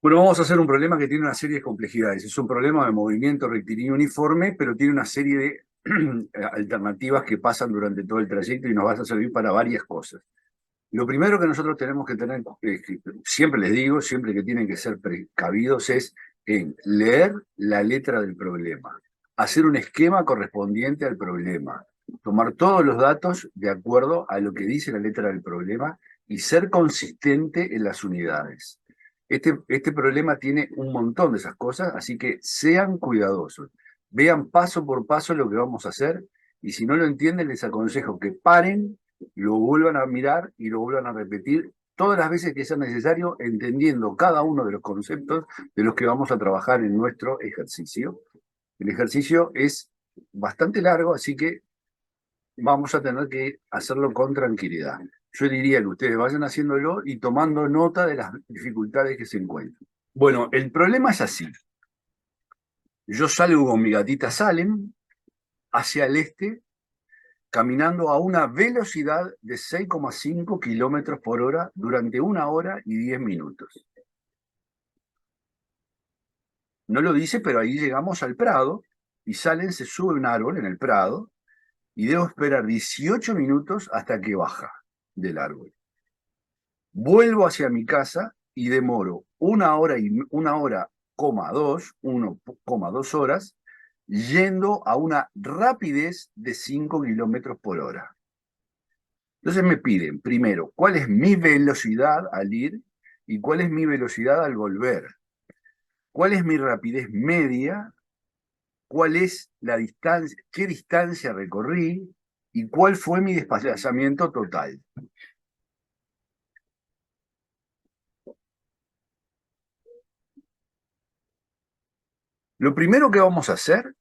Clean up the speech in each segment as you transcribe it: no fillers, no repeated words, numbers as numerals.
Bueno, vamos a hacer un problema que tiene una serie de complejidades. Es un problema de movimiento rectilíneo uniforme, pero tiene una serie de alternativas que pasan durante todo el trayecto y nos va a servir para varias cosas. Lo primero que nosotros tenemos que tener, que siempre les digo, siempre que tienen que ser precavidos, es en leer la letra del problema, hacer un esquema correspondiente al problema, tomar todos los datos de acuerdo a lo que dice la letra del problema y ser consistente en las unidades. Este problema tiene un montón de esas cosas, así que sean cuidadosos. Vean paso por paso lo que vamos a hacer y si no lo entienden les aconsejo que paren, lo vuelvan a mirar y lo vuelvan a repetir todas las veces que sea necesario, entendiendo cada uno de los conceptos de los que vamos a trabajar en nuestro ejercicio. El ejercicio es bastante largo, así que vamos a tener que hacerlo con tranquilidad. Yo diría que ustedes vayan haciéndolo y tomando nota de las dificultades que se encuentran. Bueno, el problema es así. Yo salgo con mi gatita Salem hacia el este caminando a una velocidad de 6,5 kilómetros por hora durante 1 hora y 10 minutos. No lo dice, pero ahí llegamos al Prado y Salen se sube a un árbol en el Prado y debo esperar 18 minutos hasta que baja del árbol. Vuelvo hacia mi casa y demoro 1 hora, 1,2 horas yendo a una rapidez de 5 kilómetros por hora. Entonces me piden, primero, cuál es mi velocidad al ir y cuál es mi velocidad al volver. ¿Cuál es mi rapidez media? ¿Cuál es la distancia? ¿Qué distancia recorrí? ¿Y cuál fue mi desplazamiento total? Lo primero que vamos a hacer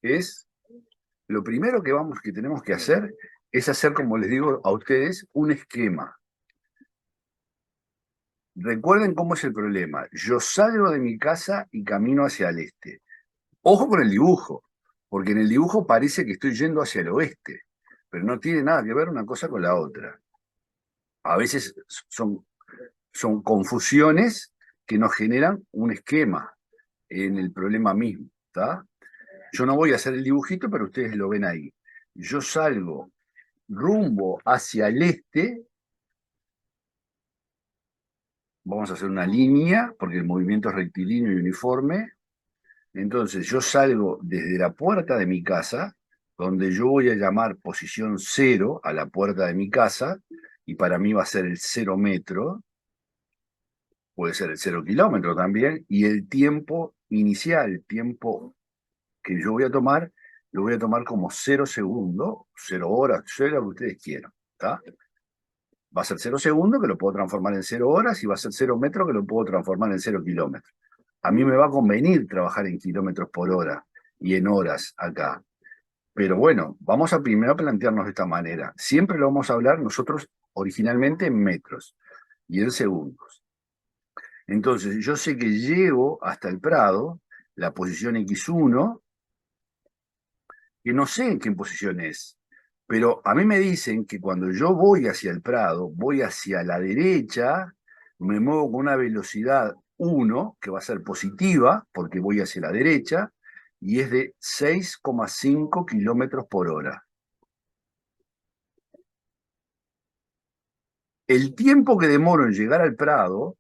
es, lo primero que tenemos que hacer es hacer, como les digo a ustedes, un esquema. Recuerden cómo es el problema. Yo salgo de mi casa y camino hacia el este. Ojo con el dibujo, porque en el dibujo parece que estoy yendo hacia el oeste, pero no tiene nada que ver una cosa con la otra. A veces son confusiones que nos generan un esquema en el problema mismo, ¿está? Yo no voy a hacer el dibujito, pero ustedes lo ven ahí. Yo salgo rumbo hacia el este, vamos a hacer una línea, porque el movimiento es rectilíneo y uniforme. Entonces yo salgo desde la puerta de mi casa, donde yo voy a llamar posición cero a la puerta de mi casa, y para mí va a ser el 0 metro, puede ser el 0 kilómetro también, y el tiempo inicial, el tiempo que yo voy a tomar, lo voy a tomar como 0 segundos, 0 horas, 0 lo que ustedes quieran, ¿está? Va a ser 0 segundos, que lo puedo transformar en 0 horas, y va a ser 0 metros, que lo puedo transformar en 0 kilómetros. A mí me va a convenir trabajar en kilómetros por hora y en horas acá. Pero bueno, vamos a primero plantearnos de esta manera. Siempre lo vamos a hablar nosotros originalmente en metros y en segundos. Entonces, yo sé que llego hasta el Prado, la posición X1, que no sé en qué posición es, pero a mí me dicen que cuando yo voy hacia el Prado, voy hacia la derecha, me muevo con una velocidad 1, que va a ser positiva, porque voy hacia la derecha, y es de 6,5 kilómetros por hora. El tiempo que demoro en llegar al Prado,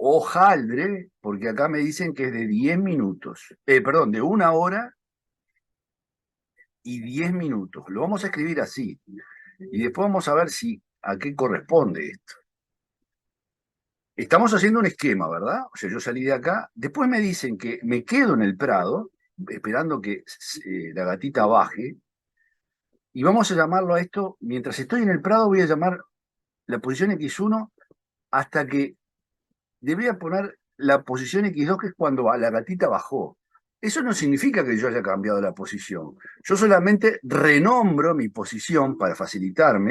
hojaldre, porque acá me dicen que es de 10 minutos, perdón, de 1 hora y 10 minutos. Lo vamos a escribir así. Y después vamos a ver si a qué corresponde esto. Estamos haciendo un esquema, ¿verdad? O sea, yo salí de acá, después me dicen que me quedo en el Prado, esperando que la gatita baje, y vamos a llamarlo a esto, mientras estoy en el Prado voy a llamar la posición X1 hasta que debería poner la posición X2, que es cuando la gatita bajó. Eso no significa que yo haya cambiado la posición. Yo solamente renombro mi posición para facilitar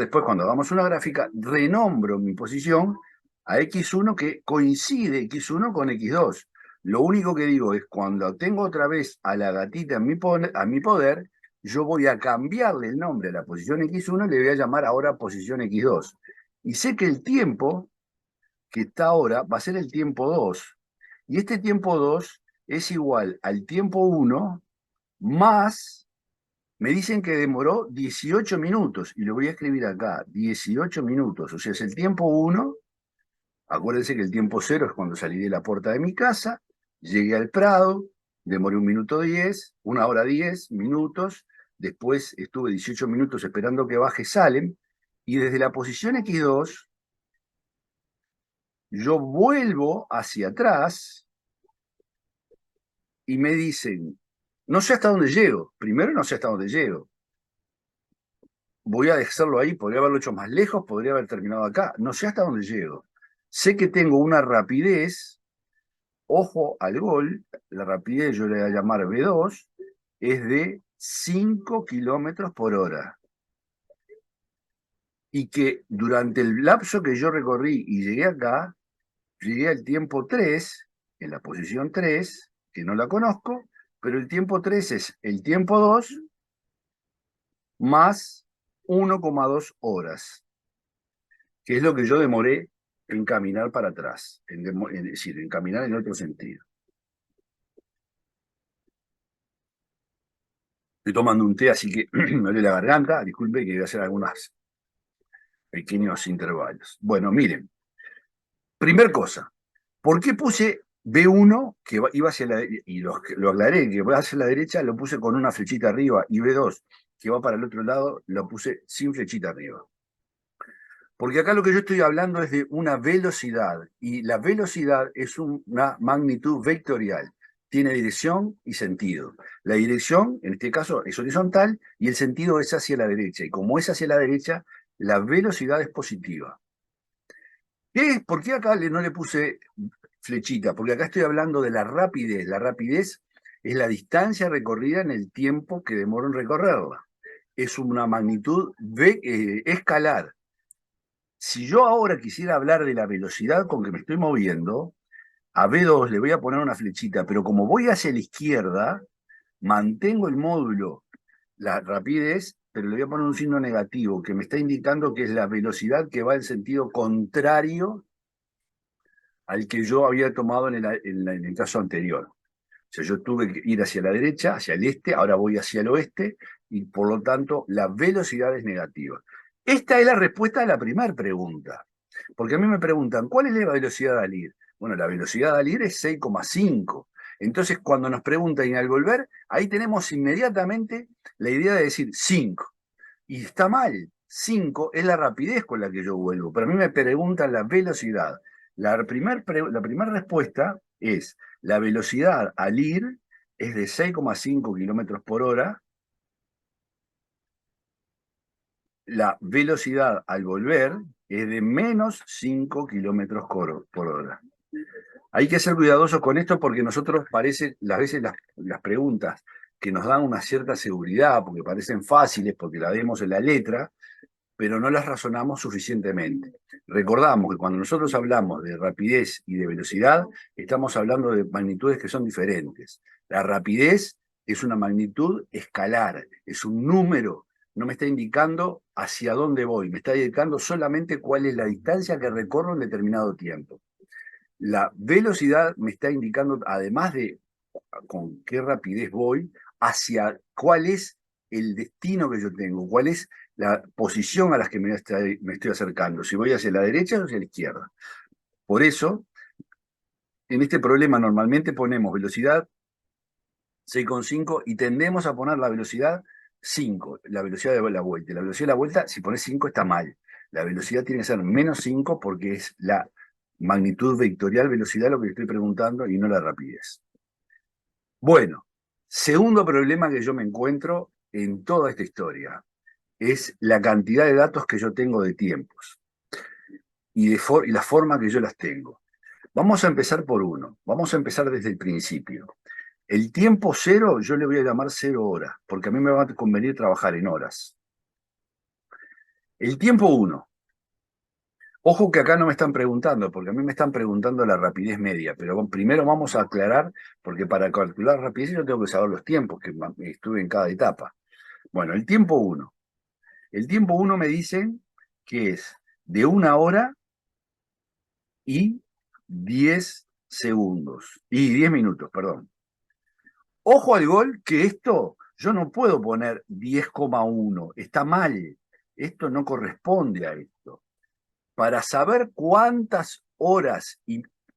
después cuando hagamos una gráfica, renombro mi posición a X1 que coincide X1 con X2. Lo único que digo es cuando tengo otra vez a la gatita a mi poder, yo voy a cambiarle el nombre a la posición X1 y le voy a llamar ahora posición X2. Y sé que el tiempo que está ahora, va a ser el tiempo 2. Y este tiempo 2 es igual al tiempo 1 más, me dicen que demoró 18 minutos, y lo voy a escribir acá, 18 minutos, o sea, es el tiempo 1. Acuérdense que el tiempo 0 es cuando salí de la puerta de mi casa, llegué al Prado, demoré 1 minuto 10, 1 hora 10 minutos, después estuve 18 minutos esperando que baje Salem, y desde la posición X2, yo vuelvo hacia atrás y me dicen, no sé hasta dónde llego, primero no sé hasta dónde llego, voy a dejarlo ahí, podría haberlo hecho más lejos, podría haber terminado acá, no sé hasta dónde llego. Sé que tengo una rapidez, ojo al gol, la rapidez yo le voy a llamar V2, es de 5 kilómetros por hora. Y que durante el lapso que yo recorrí y llegué acá, llegué al tiempo 3, en la posición 3, que no la conozco, pero el tiempo 3 es el tiempo 2 más 1,2 horas, que es lo que yo demoré en caminar para atrás, es decir, en caminar en otro sentido. Estoy tomando un té, así que me duele la garganta, disculpe que voy a hacer algunos pequeños intervalos. Bueno, miren, primer cosa, ¿por qué puse B1 que iba hacia la derecha? Y lo aclaré, que va hacia la derecha, lo puse con una flechita arriba, y B2 que va para el otro lado, lo puse sin flechita arriba. Porque acá lo que yo estoy hablando es de una velocidad, y la velocidad es una magnitud vectorial. Tiene dirección y sentido. La dirección, en este caso, es horizontal y el sentido es hacia la derecha. Y como es hacia la derecha, la velocidad es positiva. ¿Por qué acá no le puse flechita? Porque acá estoy hablando de la rapidez. La rapidez es la distancia recorrida en el tiempo que demora en recorrerla. Es una magnitud escalar. Si yo ahora quisiera hablar de la velocidad con que me estoy moviendo, a B2 le voy a poner una flechita, pero como voy hacia la izquierda, mantengo el módulo, la rapidez, pero le voy a poner un signo negativo que me está indicando que es la velocidad que va en sentido contrario al que yo había tomado en el caso anterior. O sea, yo tuve que ir hacia la derecha, hacia el este, ahora voy hacia el oeste, y por lo tanto la velocidad es negativa. Esta es la respuesta a la primera pregunta. Porque a mí me preguntan, ¿cuál es la velocidad al ir? Bueno, la velocidad al ir es 6,5. Entonces, cuando nos preguntan y al volver, ahí tenemos inmediatamente la idea de decir 5. Y está mal. 5 es la rapidez con la que yo vuelvo. Pero a mí me preguntan la velocidad. La primera respuesta es, la velocidad al ir es de 6,5 kilómetros por hora. La velocidad al volver es de menos 5 kilómetros por hora. Hay que ser cuidadosos con esto porque nosotros parece, las veces las preguntas que nos dan una cierta seguridad, porque parecen fáciles, porque la vemos en la letra, pero no las razonamos suficientemente. Recordamos que cuando nosotros hablamos de rapidez y de velocidad, estamos hablando de magnitudes que son diferentes. La rapidez es una magnitud escalar, es un número, no me está indicando hacia dónde voy, me está indicando solamente cuál es la distancia que recorro en determinado tiempo. La velocidad me está indicando, además de con qué rapidez voy, hacia cuál es el destino que yo tengo, cuál es la posición a la que me estoy acercando, si voy hacia la derecha o hacia la izquierda. Por eso, en este problema normalmente ponemos velocidad 6,5 y tendemos a poner la velocidad 5, la velocidad de la vuelta. La velocidad de la vuelta, si pones 5 está mal. La velocidad tiene que ser menos 5 porque es la magnitud vectorial velocidad lo que estoy preguntando y no la rapidez. Bueno, segundo problema que yo me encuentro en toda esta historia es la cantidad de datos que yo tengo de tiempos y la forma que yo las tengo. Vamos a empezar por uno, vamos a empezar desde el principio. El tiempo 0 yo le voy a llamar 0 horas, porque a mí me va a convenir trabajar en horas. El tiempo 1. Ojo que acá no me están preguntando, porque a mí me están preguntando la rapidez media, pero primero vamos a aclarar, porque para calcular rapidez yo tengo que saber los tiempos que estuve en cada etapa. Bueno, el tiempo 1. El tiempo 1 me dicen que es de 1 hora y 10 segundos. Y 10 minutos, perdón. Ojo al gol, que esto yo no puedo poner 10,1. Está mal. Esto no corresponde a esto. Para saber cuántas horas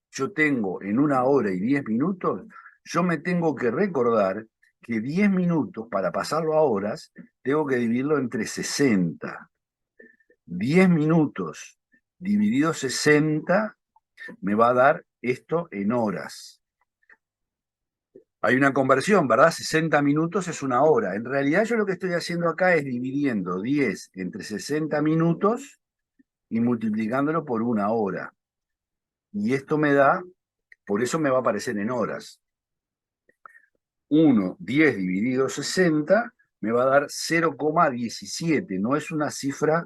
yo tengo en 1 hora y 10 minutos, yo me tengo que recordar que 10 minutos, para pasarlo a horas, tengo que dividirlo entre 60. 10 minutos dividido 60 me va a dar esto en horas. Hay una conversión, ¿verdad? 60 minutos es 1 hora. En realidad yo lo que estoy haciendo acá es dividiendo 10 entre 60 minutos y multiplicándolo por 1 hora. Y esto me da, por eso me va a aparecer en horas. 10 dividido 60 me va a dar 0,17. No es una cifra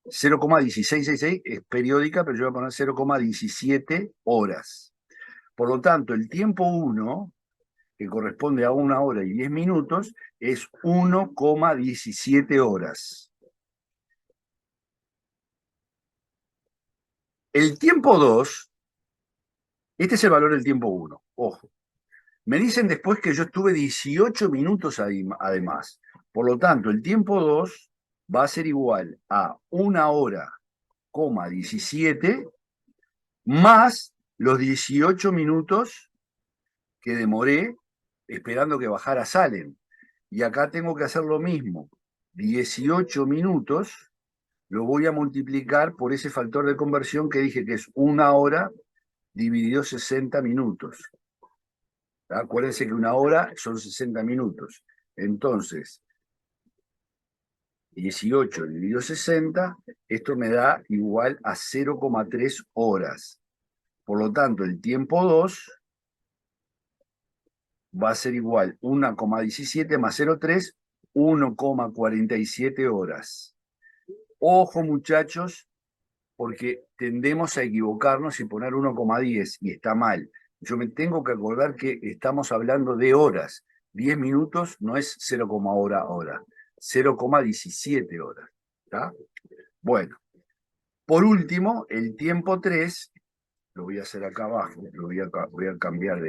0,1666, es periódica, pero yo voy a poner 0,17 horas. Por lo tanto, el tiempo 1, que corresponde a 1 hora y 10 minutos, es 1,17 horas. El tiempo 2, este es el valor del tiempo 1, ojo. Me dicen después que yo estuve 18 minutos además. Por lo tanto, el tiempo 2 va a ser igual a 1 hora,17 más los 18 minutos que demoré esperando que bajara Salem. Y acá tengo que hacer lo mismo. 18 minutos lo voy a multiplicar por ese factor de conversión que dije que es 1 hora dividido 60 minutos. Acuérdense que 1 hora son 60 minutos. Entonces, 18 dividido 60, esto me da igual a 0,3 horas. Por lo tanto, el tiempo 2 va a ser igual 1,17 más 0,3, 1,47 horas. Ojo, muchachos, porque tendemos a equivocarnos y poner 1,10 y está mal. Yo me tengo que acordar que estamos hablando de horas. 10 minutos no es 0,1 hora, 0,17 horas. ¿Está? Bueno, por último, el tiempo 3, lo voy a hacer acá abajo, voy a cambiar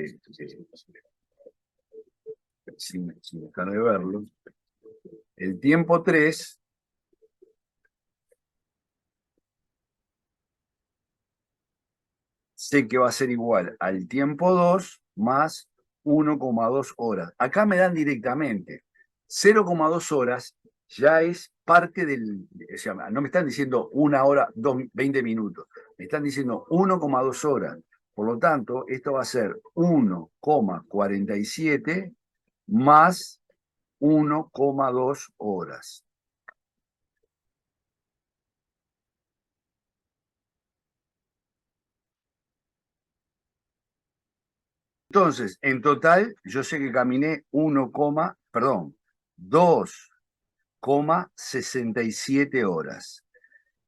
sin dejar de verlo. El tiempo 3 sé que va a ser igual al tiempo 2 más 1,2 horas. Acá me dan directamente 0,2 horas, ya es parte del, o sea, no me están diciendo 1 hora, 20 minutos, me están diciendo 1,2 horas. Por lo tanto, esto va a ser 1,47 más 1,2 horas. Entonces, en total, yo sé que caminé 2,67 horas.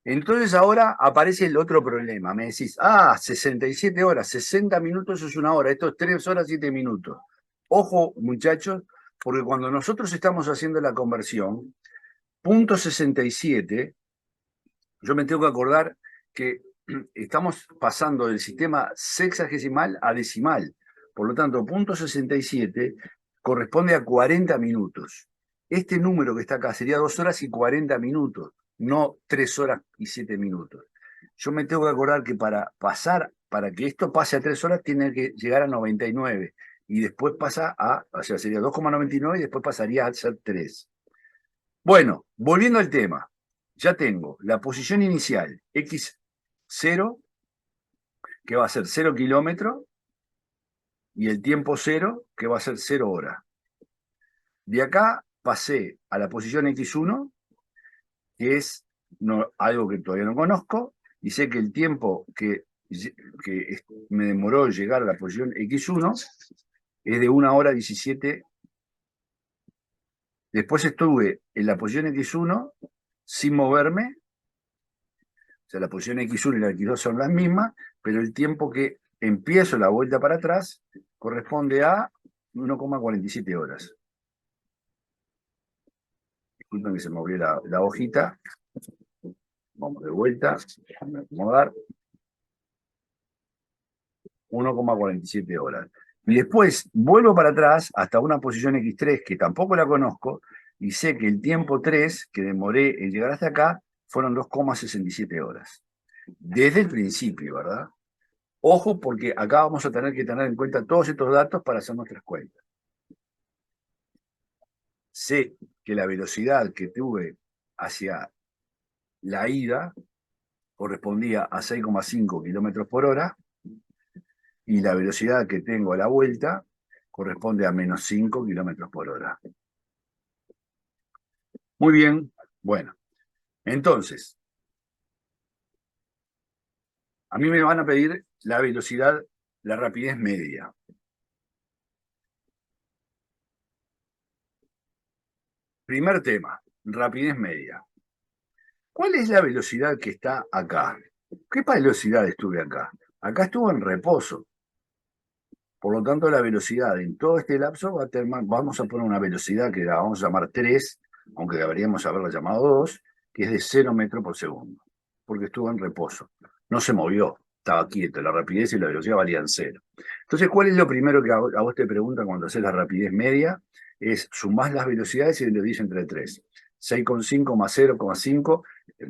Entonces ahora aparece el otro problema. Me decís, 67 horas, 60 minutos es 1 hora, esto es 3 horas, 7 minutos. Ojo, muchachos, porque cuando nosotros estamos haciendo la conversión, punto 67, yo me tengo que acordar que estamos pasando del sistema sexagesimal a decimal. Por lo tanto, punto 67 corresponde a 40 minutos. Este número que está acá sería 2 horas y 40 minutos, no 3 horas y 7 minutos. Yo me tengo que acordar que para que esto pase a 3 horas, tiene que llegar a 99. Y después pasa o sea, sería 2,99 y después pasaría a ser 3. Bueno, volviendo al tema, ya tengo la posición inicial, x0, que va a ser 0 kilómetros, y el tiempo 0, que va a ser 0 horas. De acá pasé a la posición x1, que es algo que todavía no conozco, y sé que el tiempo que me demoró llegar a la posición x1 es de 1 hora 17. Después estuve en la posición x1 sin moverme. O sea, la posición x1 y la x2 son las mismas, pero el tiempo que empiezo la vuelta para atrás corresponde a 1,47 horas. Disculpen que se movió la hojita. Vamos de vuelta, déjame acomodar. 1,47 horas. Y después vuelvo para atrás hasta una posición X3 que tampoco la conozco y sé que el tiempo 3 que demoré en llegar hasta acá fueron 2,67 horas. Desde el principio, ¿verdad? Ojo, porque acá vamos a tener que tener en cuenta todos estos datos para hacer nuestras cuentas. Sé que la velocidad que tuve hacia la ida correspondía a 6,5 kilómetros por hora y la velocidad que tengo a la vuelta corresponde a menos 5 kilómetros por hora. Muy bien, bueno, entonces, a mí me van a pedir la velocidad, la rapidez media. Primer tema, rapidez media. ¿Cuál es la velocidad que está acá? ¿Qué velocidad estuve acá? Acá estuvo en reposo. Por lo tanto, la velocidad en todo este lapso va a tener, vamos a poner una velocidad que la vamos a llamar 3, aunque deberíamos haberla llamado 2, que es de 0 metros por segundo, porque estuvo en reposo. No se movió, estaba quieto, la rapidez y la velocidad valían 0. Entonces, ¿cuál es lo primero que a vos te preguntan cuando haces la rapidez media? Es sumás las velocidades y le dices entre 3. 6,5 más 0,5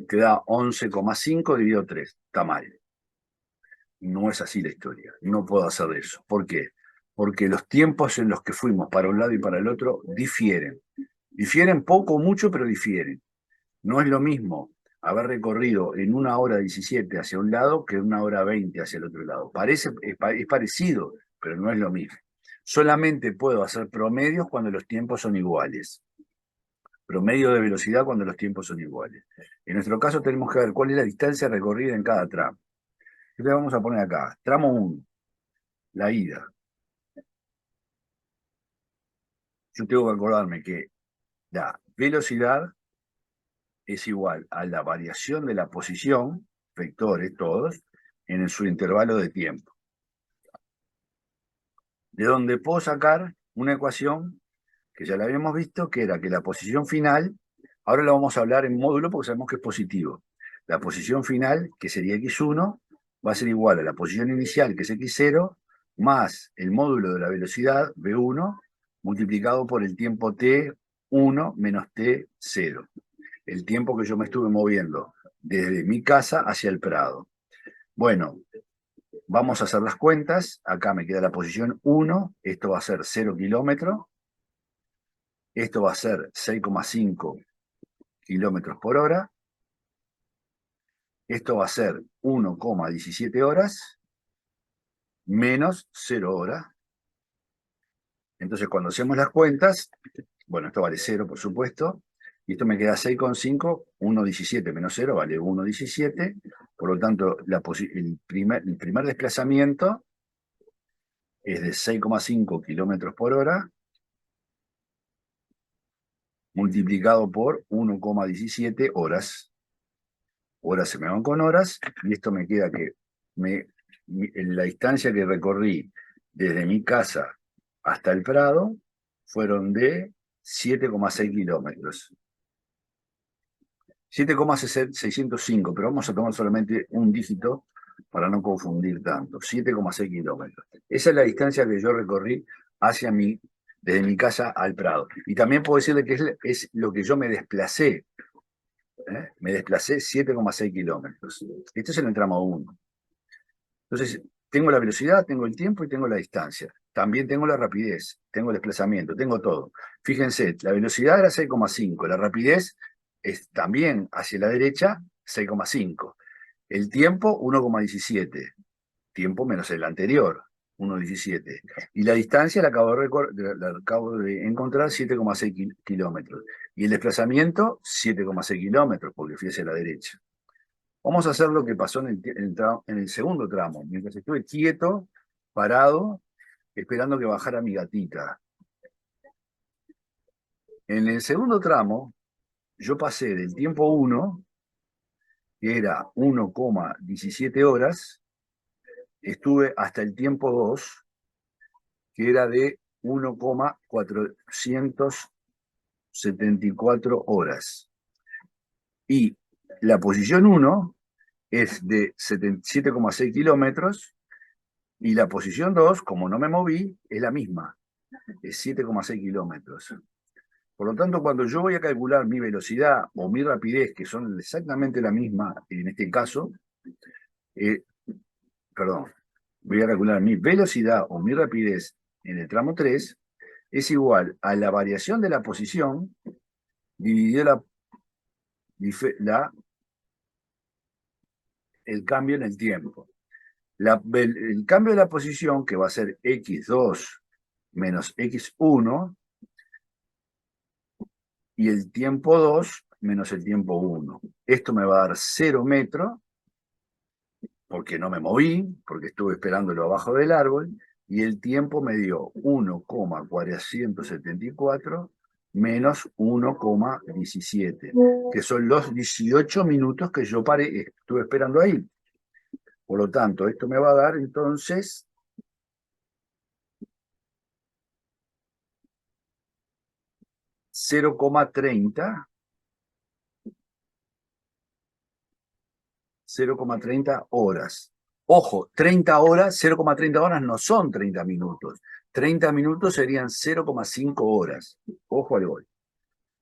te da 11,5 dividido 3. Está mal. No es así la historia, no puedo hacer eso. ¿Por qué? Porque los tiempos en los que fuimos para un lado y para el otro difieren. Difieren poco o mucho, pero difieren. No es lo mismo haber recorrido en 1 hora 17 hacia un lado que en 1 hora 20 hacia el otro lado. Es parecido, pero no es lo mismo. Solamente puedo hacer promedios cuando los tiempos son iguales. Promedio de velocidad cuando los tiempos son iguales. En nuestro caso tenemos que ver cuál es la distancia recorrida en cada tramo. Entonces vamos a poner acá, tramo 1, la ida. Yo tengo que acordarme que la velocidad es igual a la variación de la posición, vectores todos, en su intervalo de tiempo. De donde puedo sacar una ecuación que ya la habíamos visto, que era que la posición final, ahora la vamos a hablar en módulo porque sabemos que es positivo. La posición final, que sería x1, va a ser igual a la posición inicial, que es x0, más el módulo de la velocidad, v1, multiplicado por el tiempo t1 menos t0. El tiempo que yo me estuve moviendo desde mi casa hacia el Prado. Bueno, vamos a hacer las cuentas. Acá me queda la posición 1, esto va a ser 0 kilómetros. Esto va a ser 6,5 kilómetros por hora. Esto va a ser 1,17 horas menos 0 horas. Entonces, cuando hacemos las cuentas, bueno, esto vale 0, por supuesto, y esto me queda 6,5, 1,17 menos 0 vale 1,17, por lo tanto, el primer desplazamiento es de 6,5 kilómetros por hora multiplicado por 1,17 horas. Horas se me van con horas, y esto me queda que en la distancia que recorrí desde mi casa hasta el Prado fueron de 7,6 kilómetros. 7,605, pero vamos a tomar solamente un dígito para no confundir tanto. 7,6 kilómetros. Esa es la distancia que yo recorrí desde mi casa al Prado. Y también puedo decirle que es lo que yo me desplacé. Me desplacé 7,6 kilómetros. Este es el tramo 1. Entonces, tengo la velocidad, tengo el tiempo y tengo la distancia. También tengo la rapidez, tengo el desplazamiento, tengo todo. Fíjense, la velocidad era 6,5, la rapidez es también hacia la derecha 6,5. El tiempo 1,17, tiempo menos el anterior, 1,17. Y la distancia la acabo de encontrar 7,6 kilómetros. Y el desplazamiento 7,6 kilómetros, porque fui hacia la derecha. Vamos a hacer lo que pasó en el segundo tramo, mientras estuve quieto, parado, esperando que bajara mi gatita. En el segundo tramo, yo pasé del tiempo 1, que era 1,17 horas, estuve hasta el tiempo 2, que era de 1,474 horas. Y la posición 1 es de 7,6 kilómetros, Y la posición 2, como no me moví, es la misma, es 7,6 kilómetros. Por lo tanto, cuando yo voy a calcular mi velocidad o mi rapidez, que son exactamente la misma en este caso, eh, perdón, voy a calcular mi velocidad o mi rapidez en el tramo 3, es igual a la variación de la posición dividido el cambio en el tiempo. El cambio de la posición, que va a ser x2 menos x1, y el tiempo 2 menos el tiempo 1. Esto me va a dar 0 metros, porque no me moví, porque estuve esperándolo abajo del árbol, y el tiempo me dio 1,474 menos 1,17, que son los 18 minutos que yo estuve esperando ahí. Por lo tanto, esto me va a dar entonces 0,30 horas. Ojo, 30 horas, 0,30 horas no son 30 minutos. 30 minutos serían 0,5 horas. Ojo al gol.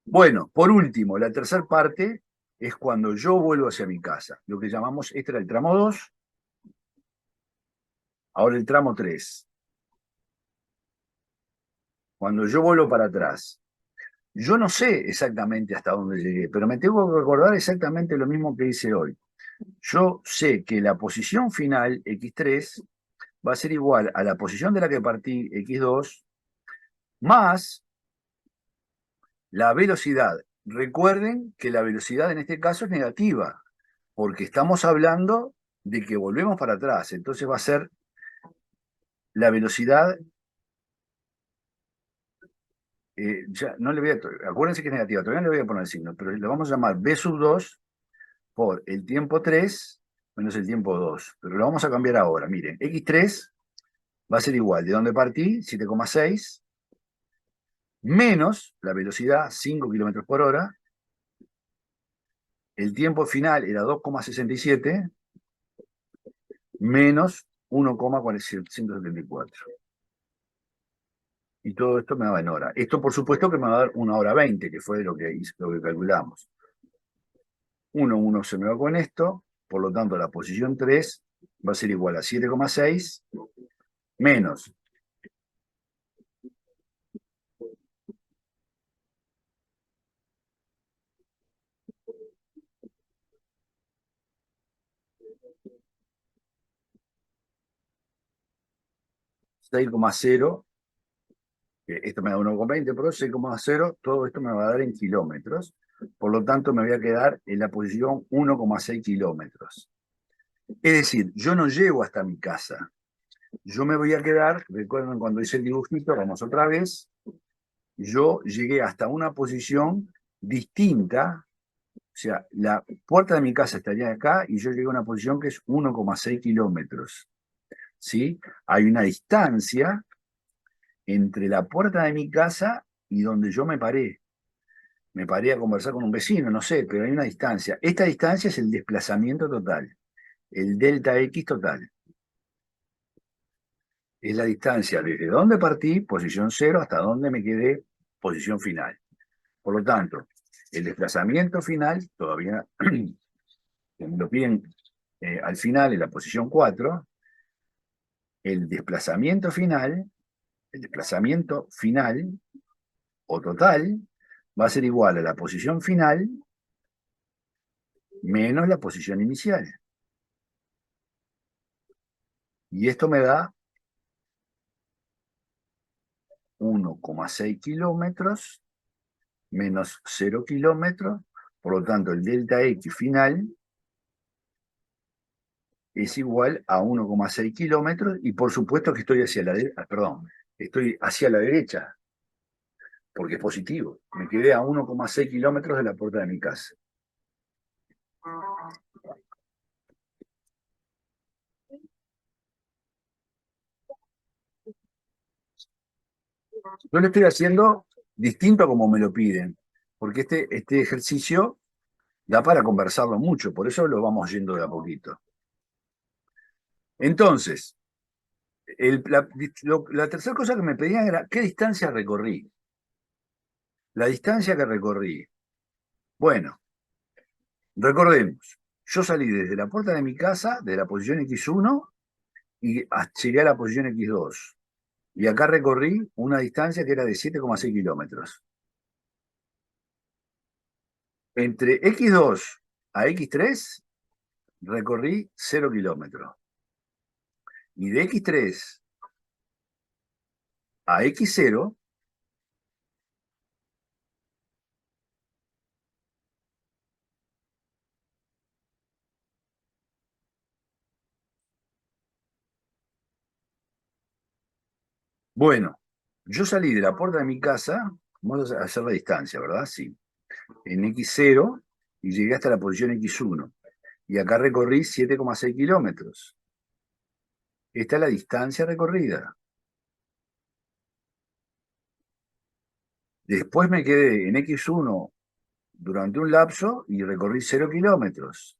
Bueno, por último, la tercera parte es cuando yo vuelvo hacia mi casa. Lo que llamamos, este era el tramo 2, ahora el tramo 3. Cuando yo vuelvo para atrás. Yo no sé exactamente hasta dónde llegué, pero me tengo que recordar exactamente lo mismo que hice hoy. Yo sé que la posición final, x3, va a ser igual a la posición de la que partí, x2, más la velocidad. Recuerden que la velocidad en este caso es negativa, porque estamos hablando de que volvemos para atrás. Entonces va a ser la velocidad, ya no le voy a, acuérdense que es negativa, todavía no le voy a poner el signo, pero lo vamos a llamar b sub 2 por el tiempo 3 menos el tiempo 2. Pero lo vamos a cambiar ahora. Miren, x3 va a ser igual de donde partí, 7,6, menos la velocidad, 5 kilómetros por hora. El tiempo final era 2,67 menos 1,474. Y todo esto me daba en hora. Esto, por supuesto, que me va a dar 1 hora 20, que fue lo que calculamos. 1 se me va con esto, por lo tanto, la posición 3 va a ser igual a 7,6 menos 6,0, esto me da 1,20, pero 6,0, todo esto me va a dar en kilómetros. Por lo tanto, me voy a quedar en la posición 1,6 kilómetros. Es decir, yo no llego hasta mi casa. Yo me voy a quedar, recuerden cuando hice el dibujito, vamos otra vez, yo llegué hasta una posición distinta, o sea, la puerta de mi casa estaría acá y yo llegué a una posición que es 1,6 kilómetros. ¿Sí? Hay una distancia entre la puerta de mi casa y donde yo me paré. Me paré a conversar con un vecino, no sé, pero hay una distancia. Esta distancia es el desplazamiento total, el delta X total. Es la distancia desde donde partí, posición 0, hasta donde me quedé, posición final. Por lo tanto, el desplazamiento final, todavía me lo piden al final, en la posición 4, el desplazamiento final o total va a ser igual a la posición final menos la posición inicial. Y esto me da 1,6 kilómetros menos 0 kilómetros. Por lo tanto, el delta X final es igual a 1,6 kilómetros. Y por supuesto que estoy estoy hacia la derecha, porque es positivo. Me quedé a 1,6 kilómetros de la puerta de mi casa. Yo lo estoy haciendo distinto a como me lo piden, porque este ejercicio da para conversarlo mucho, por eso lo vamos yendo de a poquito. Entonces, La tercera cosa que me pedían era, ¿qué distancia recorrí? La distancia que recorrí. Bueno, recordemos, yo salí desde la puerta de mi casa, de la posición X1, y llegué a la posición X2. Y acá recorrí una distancia que era de 7,6 kilómetros. Entre X2 a X3 recorrí 0 kilómetros. Y de X3 a X0, bueno, yo salí de la puerta de mi casa, vamos a hacer la distancia, ¿verdad? Sí. En X0 y llegué hasta la posición X1. Y acá recorrí 7,6 kilómetros. Esta es la distancia recorrida. Después me quedé en X1 durante un lapso y recorrí 0 kilómetros,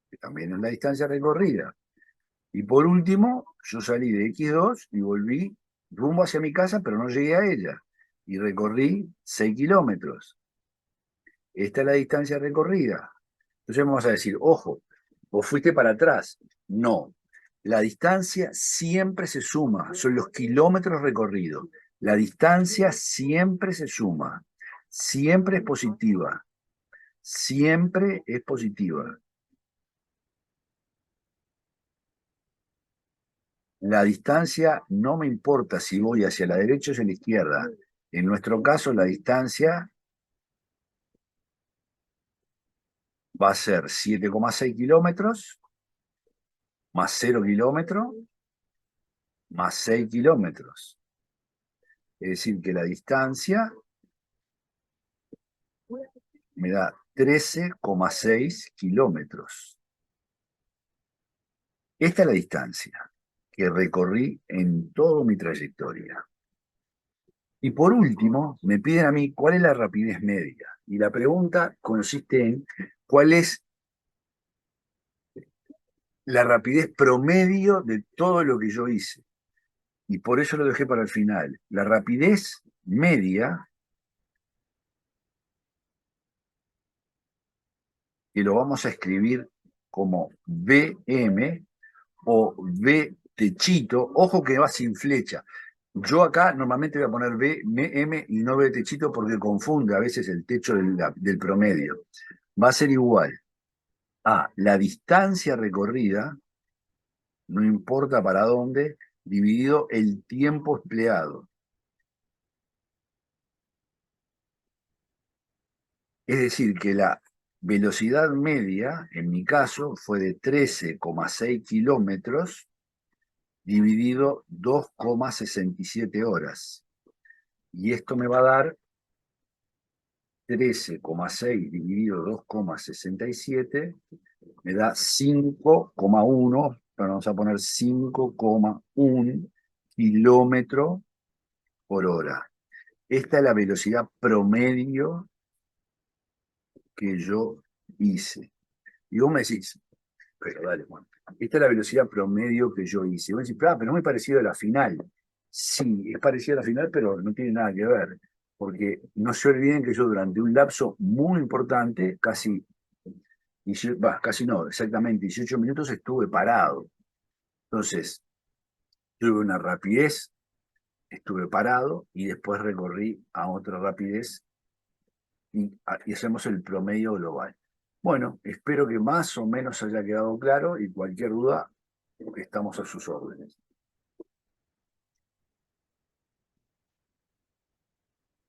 que también es la distancia recorrida. Y por último, yo salí de X2 y volví rumbo hacia mi casa, pero no llegué a ella. Y recorrí 6 kilómetros. Esta es la distancia recorrida. Entonces vamos a decir, ojo, vos fuiste para atrás. No, la distancia siempre se suma, son los kilómetros recorridos. La distancia siempre se suma, siempre es positiva, siempre es positiva. La distancia no me importa si voy hacia la derecha o hacia la izquierda. En nuestro caso, la distancia va a ser 7,6 kilómetros más 0 kilómetros más 6 kilómetros. Es decir, que la distancia me da 13,6 kilómetros. Esta es la distancia que recorrí en toda mi trayectoria. Y por último, me piden a mí cuál es la rapidez media. Y la pregunta consiste en cuál es la rapidez promedio de todo lo que yo hice. Y por eso lo dejé para el final. La rapidez media, que lo vamos a escribir como BM o B techito, ojo que va sin flecha. Yo acá normalmente voy a poner B, M y no B techito porque confunde a veces el techo del promedio. Va a ser igual a la distancia recorrida, no importa para dónde, dividido el tiempo empleado. Es decir, que la velocidad media, en mi caso, fue de 13,6 kilómetros dividido 2,67 horas. Y esto me va a dar 13,6 dividido 2,67, me da 5,1, pero vamos a poner 5,1 kilómetro por hora. Esta es la velocidad promedio que yo hice. Y vos me decís, pero dale, Juan, esta es la velocidad promedio que yo hice. Y vos decís, pero no es parecido a la final. Sí, es parecido a la final, pero no tiene nada que ver. Porque no se olviden que yo durante un lapso muy importante, casi no, exactamente 18 minutos estuve parado. Entonces, tuve una rapidez, estuve parado y después recorrí a otra rapidez y hacemos el promedio global. Bueno, espero que más o menos haya quedado claro y cualquier duda, estamos a sus órdenes.